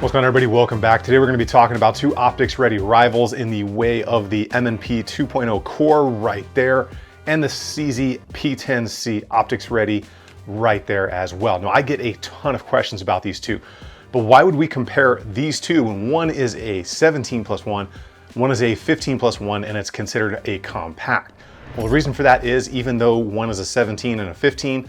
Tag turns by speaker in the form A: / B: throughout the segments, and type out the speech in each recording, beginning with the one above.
A: What's going on, everybody? Welcome back. Today we're going to be talking about two optics ready rivals in the way of the M&P 2.0 core right there and the CZ P10C Optics ready right there as well. Now I get a ton of questions about these two, but why would we compare these two when one is a 17+1, one is a 15+1, and it's considered a compact? Well, the reason for that is even though one is a 17 and a 15,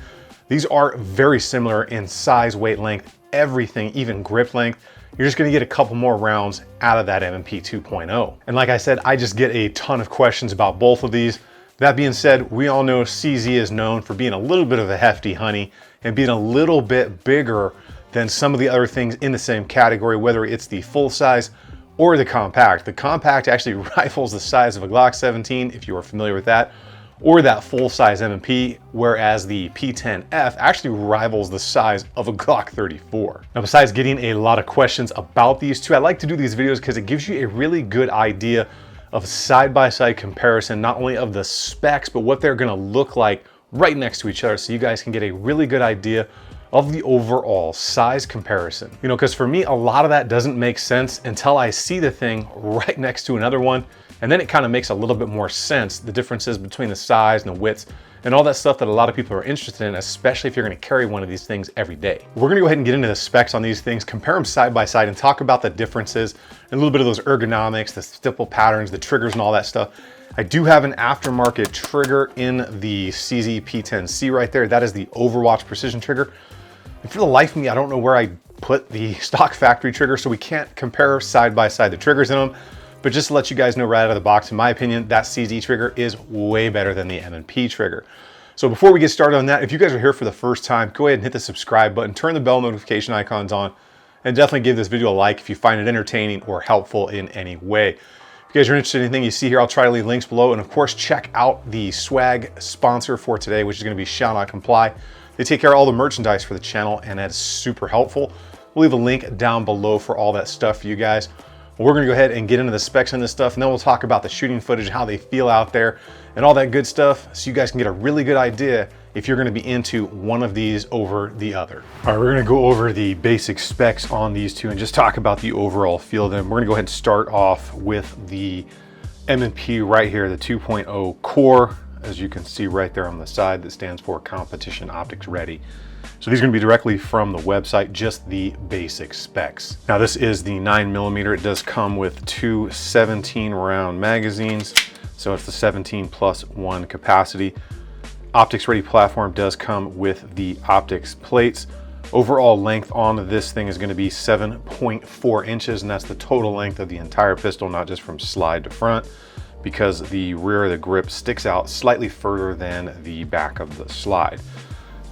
A: these are very similar in size, weight, length, everything, even grip length. You're just gonna get a couple more rounds out of that M&P 2.0. And like I said, I just get a ton of questions about both of these. That being said, we all know CZ is known for being a little bit of a hefty honey and being a little bit bigger than some of the other things in the same category, whether it's the full size or the compact. The compact actually rivals the size of a Glock 17, if you are familiar with that, or that full-size M&P, whereas the P10F actually rivals the size of a Glock 34. Now, besides getting a lot of questions about these two, I like to do these videos because it gives you a really good idea of side-by-side comparison, not only of the specs, but what they're gonna look like right next to each other, so you guys can get a really good idea of the overall size comparison. You know, because for me, a lot of that doesn't make sense until I see the thing right next to another one. And then it kind of makes a little bit more sense, the differences between the size and the widths and all that stuff that a lot of people are interested in, especially if you're gonna carry one of these things every day. We're gonna go ahead and get into the specs on these things, compare them side by side and talk about the differences and a little bit of those ergonomics, the stipple patterns, the triggers and all that stuff. I do have an aftermarket trigger in the CZ P10C right there. That is the Overwatch precision trigger. And for the life of me, I don't know where I put the stock factory trigger, so we can't compare side by side the triggers in them. But just to let you guys know right out of the box, in my opinion, that CZ trigger is way better than the M&P trigger. So before we get started on that, if you guys are here for the first time, go ahead and hit the subscribe button, turn the bell notification icons on, and definitely give this video a like if you find it entertaining or helpful in any way. If you guys are interested in anything you see here, I'll try to leave links below. And of course, check out the swag sponsor for today, which is gonna be Shall Not Comply. They take care of all the merchandise for the channel, and that is super helpful. We'll leave a link down below for all that stuff for you guys. We're gonna go ahead and get into the specs on this stuff, and then we'll talk about the shooting footage, how they feel out there, and all that good stuff, so you guys can get a really good idea if you're gonna be into one of these over the other. All right, we're gonna go over the basic specs on these two and just talk about the overall feel of them. We're gonna go ahead and start off with the M&P right here, the 2.0 core, as you can see right there on the side, that stands for Competition Optics Ready. So these are gonna be directly from the website, just the basic specs. Now this is the 9mm. It does come with two 17 round magazines. So it's the 17+1 capacity. Optics Ready platform does come with the optics plates. Overall length on this thing is gonna be 7.4 inches, and that's the total length of the entire pistol, not just from slide to front, because the rear of the grip sticks out slightly further than the back of the slide.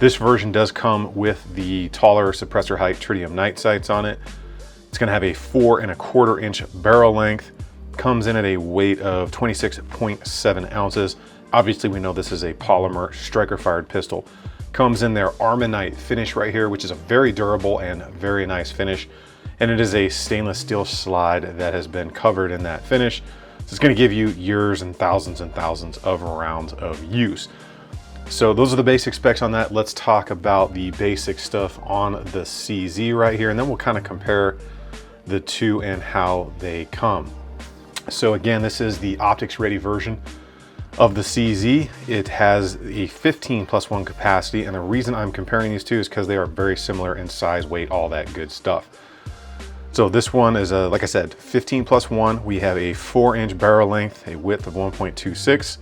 A: This version does come with the taller suppressor height tritium night sights on it. It's gonna have a 4¼ inch barrel length, comes in at a weight of 26.7 ounces. Obviously we know this is a polymer striker fired pistol. Comes in their Armonite finish right here, which is a very durable and very nice finish. And it is a stainless steel slide that has been covered in that finish. So it's gonna give you years and thousands of rounds of use. So those are the basic specs on that. Let's talk about the basic stuff on the CZ right here, and then we'll kind of compare the two and how they come. So again, this is the optics ready version of the CZ. It has a 15+1 capacity, and the reason I'm comparing these two is because they are very similar in size, weight, all that good stuff. So this one is like I said, 15+1. We have a 4-inch barrel length, a width of 1.26,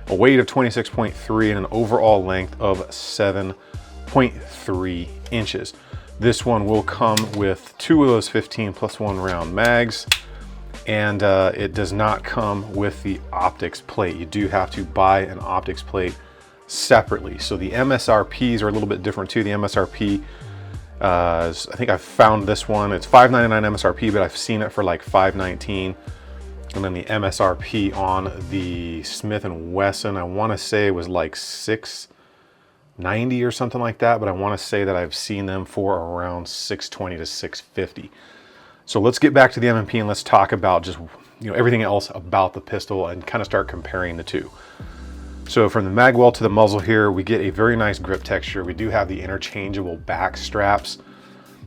A: a weight of 26.3, and an overall length of 7.3 inches. This one will come with two of those 15+1 round mags, and it does not come with the optics plate. You do have to buy an optics plate separately. So the MSRPs are a little bit different too. The MSRP, I think I've found this one, it's $5.99 MSRP, but I've seen it for like $5.19. And then the MSRP on the Smith & Wesson, I want to say it was like $6.90 or something like that, but I want to say that I've seen them for around $6.20 to $6.50. So let's get back to the M&P and let's talk about just everything else about the pistol and kind of start comparing the two. So from the magwell to the muzzle here, we get a very nice grip texture. We do have the interchangeable back straps.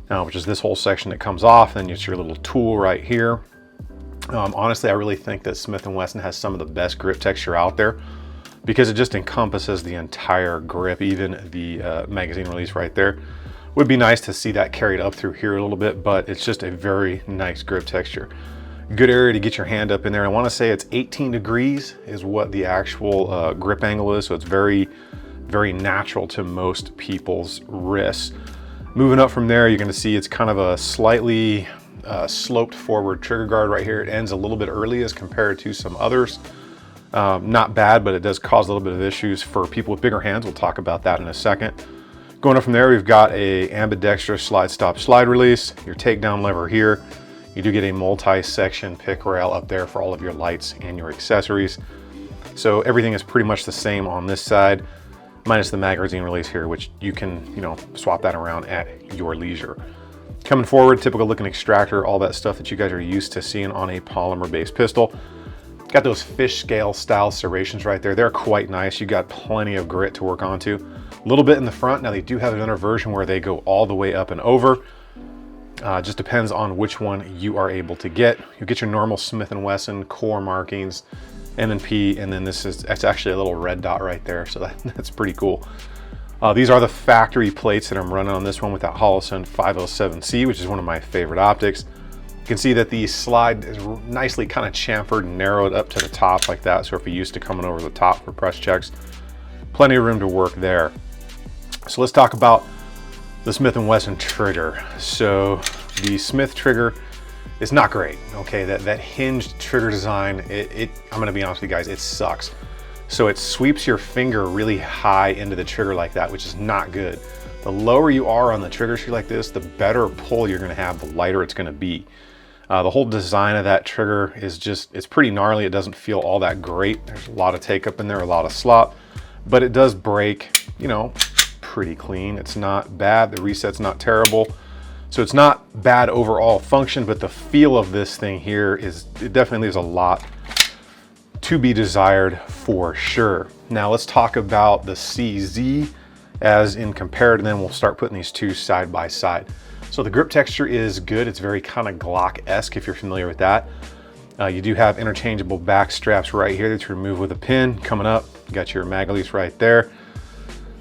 A: which is this whole section that comes off, and it's your little tool right here. Honestly, I really think that Smith & Wesson has some of the best grip texture out there because it just encompasses the entire grip, even the magazine release right there. Would be nice to see that carried up through here a little bit, but it's just a very nice grip texture. Good area to get your hand up in there. I want to say it's 18 degrees is what the actual grip angle is, so it's very, very natural to most people's wrists. Moving up from there, you're going to see it's kind of a slightly sloped forward trigger guard right here. It ends a little bit early as compared to some others. Not bad, but it does cause a little bit of issues for people with bigger hands. We'll talk about that in a second. Going up from there, we've got a ambidextrous slide stop slide release, your takedown lever here. You do get a multi-section pick rail up there for all of your lights and your accessories. So everything is pretty much the same on this side, minus the magazine release here, which you can, swap that around at your leisure. Coming forward, typical looking extractor, all that stuff that you guys are used to seeing on a polymer-based pistol. Got those fish scale style serrations right there. They're quite nice. You got plenty of grit to work onto. A little bit in the front. Now they do have another version where they go all the way up and over. Just depends on which one you are able to get. You get your normal Smith & Wesson core markings, M&P, and then it's actually a little red dot right there, so that's pretty cool. These are the factory plates that I'm running on this one with that Holosun 507C, which is one of my favorite optics. You can see that the slide is nicely kind of chamfered and narrowed up to the top like that, so if you're used to coming over the top for press checks, plenty of room to work there. So let's talk about the Smith & Wesson trigger. So the Smith trigger is not great, okay? That hinged trigger design, I'm gonna be honest with you guys, it sucks. So it sweeps your finger really high into the trigger like that, which is not good. The lower you are on the trigger shoe like this, the better pull you're gonna have, the lighter it's gonna be. The whole design of that trigger is it's pretty gnarly. It doesn't feel all that great. There's a lot of take up in there, a lot of slop, but it does break, pretty clean. It's not bad. The reset's not terrible. So it's not bad overall function, but the feel of this thing here it definitely leaves a lot to be desired for sure. Now let's talk about the CZ as in compared, and then we'll start putting these two side by side. So the grip texture is good. It's very kind of Glock-esque if you're familiar with that. You do have interchangeable back straps right here that you remove with a pin. Coming up, you got your mag release right there.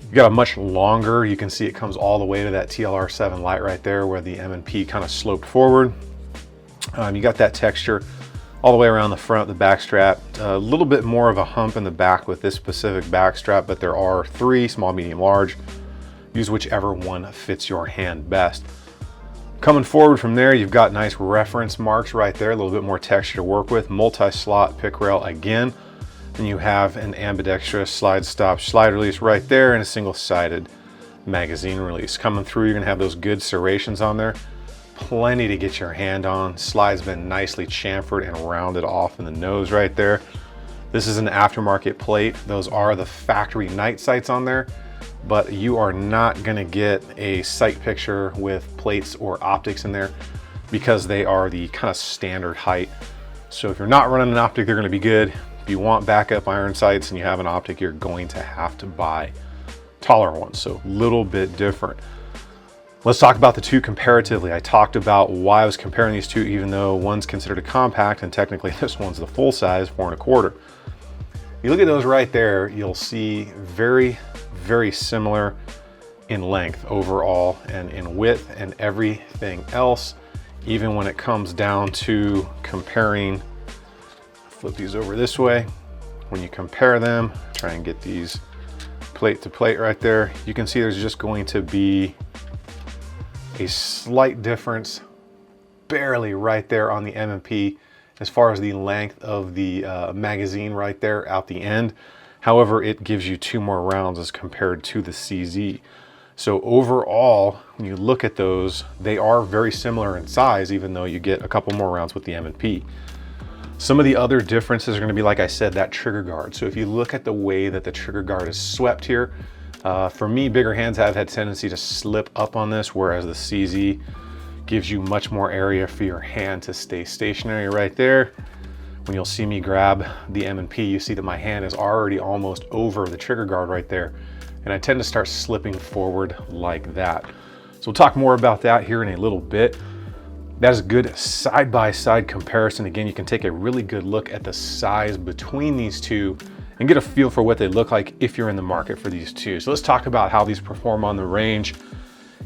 A: You got a much longer, you can see it comes all the way to that TLR7 light right there where the M&P kind of sloped forward. You got that texture all the way around the front, the back strap. A little bit more of a hump in the back with this specific back strap, but there are three, small, medium, large. Use whichever one fits your hand best. Coming forward from there, you've got nice reference marks right there, a little bit more texture to work with. Multi-slot pick rail again. And you have an ambidextrous slide stop slide release right there and a single-sided magazine release. Coming through, you're gonna have those good serrations on there. Plenty to get your hand on. Slide's been nicely chamfered and rounded off in the nose right there. This is an aftermarket plate. Those are the factory night sights on there, but you are not gonna get a sight picture with plates or optics in there because they are the kind of standard height. So if you're not running an optic, they're gonna be good. If you want backup iron sights and you have an optic, you're going to have to buy taller ones, so a little bit different. Let's talk about the two comparatively. I talked about why I was comparing these two, even though one's considered a compact and technically this one's the full size, 4 1/4. You look at those right there, you'll see very, very similar in length overall and in width and everything else, even when it comes down to comparing. Flip these over this way. When you compare them, try and get these plate to plate right there, you can see there's just going to be a slight difference, barely right there on the M&P as far as the length of the magazine right there out the end. However, it gives you 2 more rounds as compared to the CZ. So overall, when you look at those, they are very similar in size, even though you get a couple more rounds with the M&P. Some of the other differences are going to be, like I said, that trigger guard. So if you look at the way that the trigger guard is swept here, for me, bigger hands have had tendency to slip up on this, whereas the CZ gives you much more area for your hand to stay stationary right there. When you'll see me grab the M&P, you see that my hand is already almost over the trigger guard right there, and I tend to start slipping forward like that. So we'll talk more about that here in a little bit. That is a good side-by-side comparison. Again, you can take a really good look at the size between these two and get a feel for what they look like if you're in the market for these two. So let's talk about how these perform on the range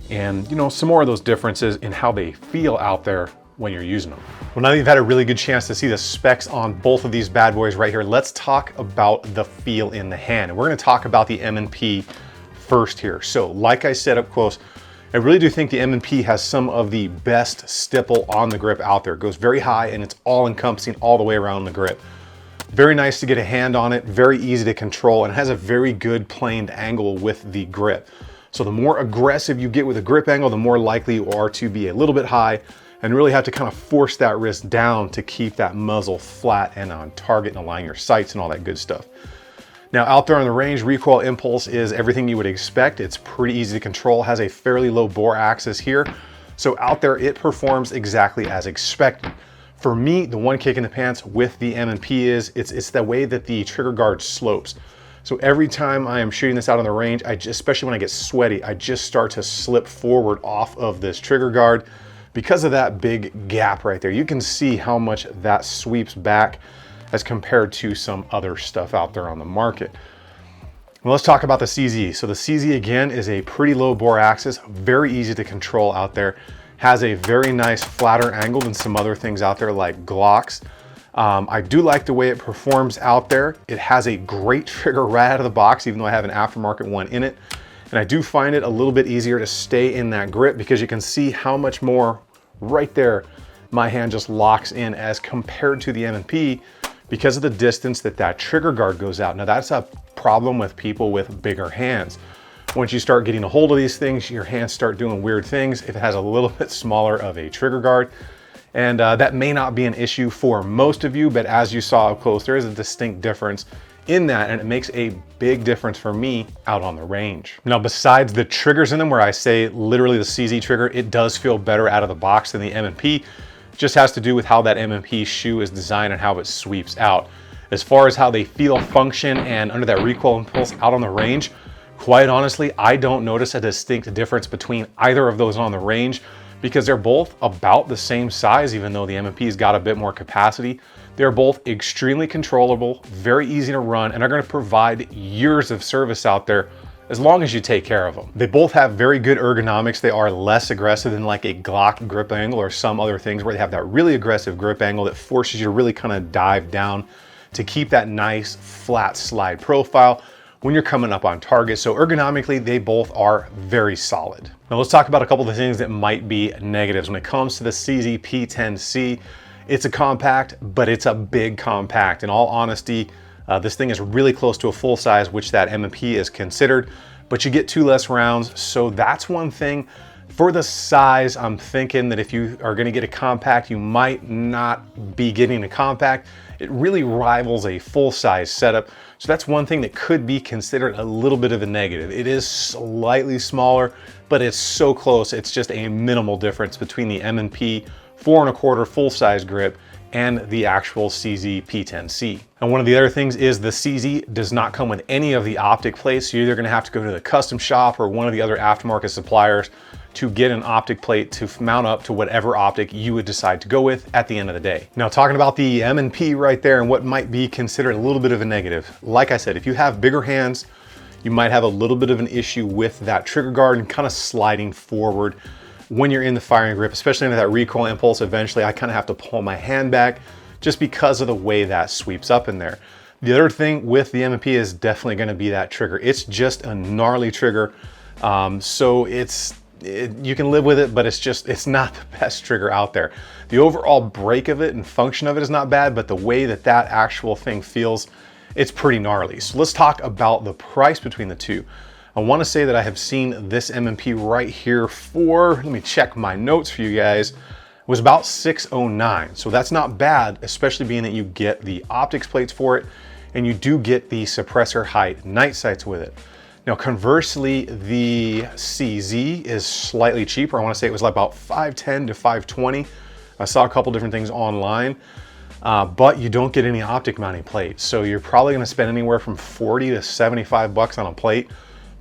A: and, you know, some more of those differences in how they feel out there when you're using them. Well, now that you've had a really good chance to see the specs on both of these bad boys right here, let's talk about the feel in the hand. And we're gonna talk about the M&P first here. So like I said up close, I really do think the M&P has some of the best stipple on the grip out there. It goes very high and it's all encompassing all the way around the grip. Very nice to get a hand on it, very easy to control, and it has a very good planed angle with the grip. So the more aggressive you get with a grip angle, the more likely you are to be a little bit high and really have to kind of force that wrist down to keep that muzzle flat and on target and align your sights and all that good stuff. Now out there on the range, recoil impulse is everything you would expect. It's pretty easy to control, has a fairly low bore axis here. So out there it performs exactly as expected. For me, the one kick in the pants with the M&P is it's the way that the trigger guard slopes. So every time I am shooting this out on the range, especially when I get sweaty, I just start to slip forward off of this trigger guard because of that big gap right there. You can see how much that sweeps back as compared to some other stuff out there on the market. Well, let's talk about the CZ. So the CZ again is a pretty low bore axis, very easy to control out there. Has a very nice flatter angle than some other things out there like Glocks. I do like the way it performs out there. It has a great trigger right out of the box, even though I have an aftermarket one in it. And I do find it a little bit easier to stay in that grip because you can see how much more right there my hand just locks in as compared to the M&P because of the distance that trigger guard goes out. Now that's a problem with people with bigger hands. Once you start getting a hold of these things, your hands start doing weird things if it has a little bit smaller of a trigger guard. And that may not be an issue for most of you, but as you saw up close, there is a distinct difference in that, and it makes a big difference for me out on the range. Now, besides the triggers in them, where I say literally the CZ trigger, it does feel better out of the box than the M&P. Just has to do with how that M&P shoe is designed and how it sweeps out. As far as how they feel, function, and under that recoil impulse out on the range, quite honestly, I don't notice a distinct difference between either of those on the range because they're both about the same size, even though the M&P's got a bit more capacity. They're both extremely controllable, very easy to run, and are gonna provide years of service out there as long as you take care of them. They both have very good ergonomics. They are less aggressive than like a Glock grip angle or some other things where they have that really aggressive grip angle that forces you to really kind of dive down to keep that nice flat slide profile when you're coming up on target. So ergonomically, they both are very solid. Now let's talk about a couple of the things that might be negatives. When it comes to the CZ P10C, it's a compact, but it's a big compact. In all honesty, this thing is really close to a full size, which that M&P is considered, but you get 2 less rounds. So that's one thing. For the size, I'm thinking that if you are gonna get a compact, you might not be getting a compact. It really rivals a full-size setup. So that's one thing that could be considered a little bit of a negative. It is slightly smaller, but it's so close. It's just a minimal difference between the M&P 4 1/4 full-size grip and the actual CZ P10C. And one of the other things is the CZ does not come with any of the optic plates. So you're either gonna have to go to the custom shop or one of the other aftermarket suppliers to get an optic plate to mount up to whatever optic you would decide to go with at the end of the day. Now, talking about the M&P right there and what might be considered a little bit of a negative. Like I said, if you have bigger hands, you might have a little bit of an issue with that trigger guard and kind of sliding forward when you're in the firing grip, especially under that recoil impulse. Eventually, I kind of have to pull my hand back just because of the way that sweeps up in there. The other thing with the M&P is definitely gonna be that trigger. It's just a gnarly trigger. So you can live with it, but it's not the best trigger out there. The overall break of it and function of it is not bad, but the way that actual thing feels, it's pretty gnarly. So let's talk about the price between the two. I want to say that I have seen this M&P right here for, let me check my notes for you guys, it was about $609. So that's not bad, especially being that you get the optics plates for it and you do get the suppressor height night sights with it. Now, conversely, the CZ is slightly cheaper. I want to say it was like about $510 to $520. I saw a couple different things online, but you don't get any optic mounting plates. So you're probably going to spend anywhere from 40 to 75 bucks on a plate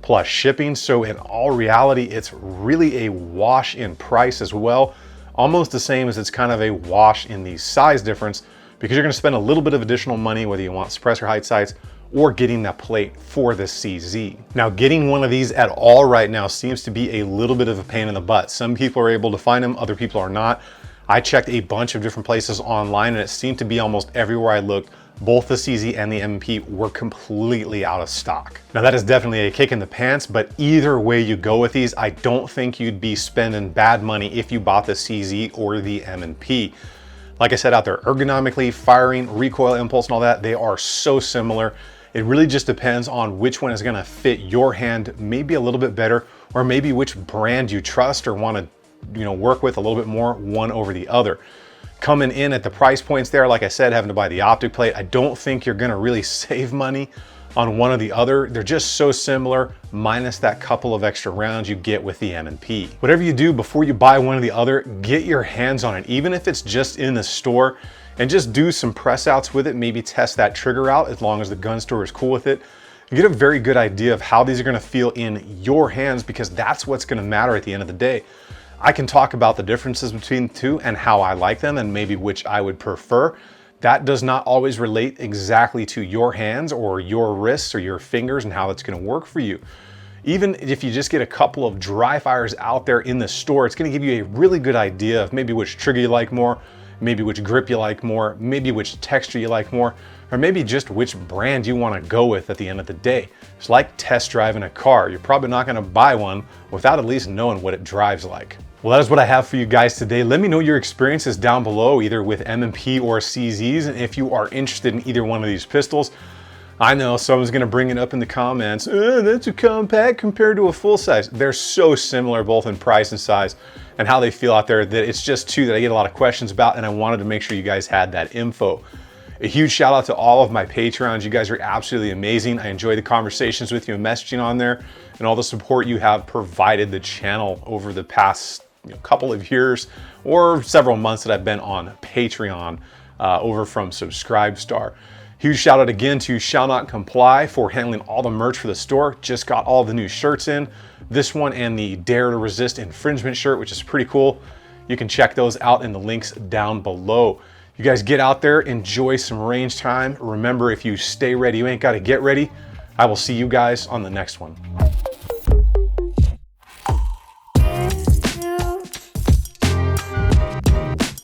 A: plus shipping. So in all reality, it's really a wash in price as well. Almost the same as it's kind of a wash in the size difference, because you're gonna spend a little bit of additional money whether you want suppressor height sights or getting that plate for the CZ. Now, getting one of these at all right now seems to be a little bit of a pain in the butt. Some people are able to find them, other people are not. I checked a bunch of different places online and it seemed to be almost everywhere I looked, both the CZ and the M&P were completely out of stock. Now that is definitely a kick in the pants, but either way you go with these, I don't think you'd be spending bad money if you bought the CZ or the M&P. Like I said, out there, ergonomically, firing, recoil, impulse, and all that, they are so similar. It really just depends on which one is gonna fit your hand maybe a little bit better, or maybe which brand you trust or wanna work with a little bit more, one over the other. Coming in at the price points there, like I said, having to buy the optic plate, I don't think you're gonna really save money on one or the other. They're just so similar, minus that couple of extra rounds you get with the M&P. Whatever you do before you buy one or the other, get your hands on it, even if it's just in the store, and just do some press outs with it, maybe test that trigger out as long as the gun store is cool with it. You get a very good idea of how these are gonna feel in your hands, because that's what's gonna matter at the end of the day. I can talk about the differences between the two and how I like them and maybe which I would prefer. That does not always relate exactly to your hands or your wrists or your fingers and how it's gonna work for you. Even if you just get a couple of dry fires out there in the store, it's gonna give you a really good idea of maybe which trigger you like more, maybe which grip you like more, maybe which texture you like more, or maybe just which brand you wanna go with at the end of the day. It's like test driving a car. You're probably not gonna buy one without at least knowing what it drives like. Well, that is what I have for you guys today. Let me know your experiences down below, either with M&P or CZs, and if you are interested in either one of these pistols. I know someone's gonna bring it up in the comments, that's a compact compared to a full size. They're so similar both in price and size and how they feel out there, that it's just two that I get a lot of questions about, and I wanted to make sure you guys had that info. A huge shout out to all of my Patreons. You guys are absolutely amazing. I enjoy the conversations with you and messaging on there, and all the support you have provided the channel over the past couple of years or several months that I've been on Patreon over from TriStar. Huge shout out again to Shall Not Comply for handling all the merch for the store. Just got all the new shirts in. This one and the Dare to Resist infringement shirt, which is pretty cool. You can check those out in the links down below. You guys get out there, enjoy some range time. Remember, if you stay ready, you ain't got to get ready. I will see you guys on the next one.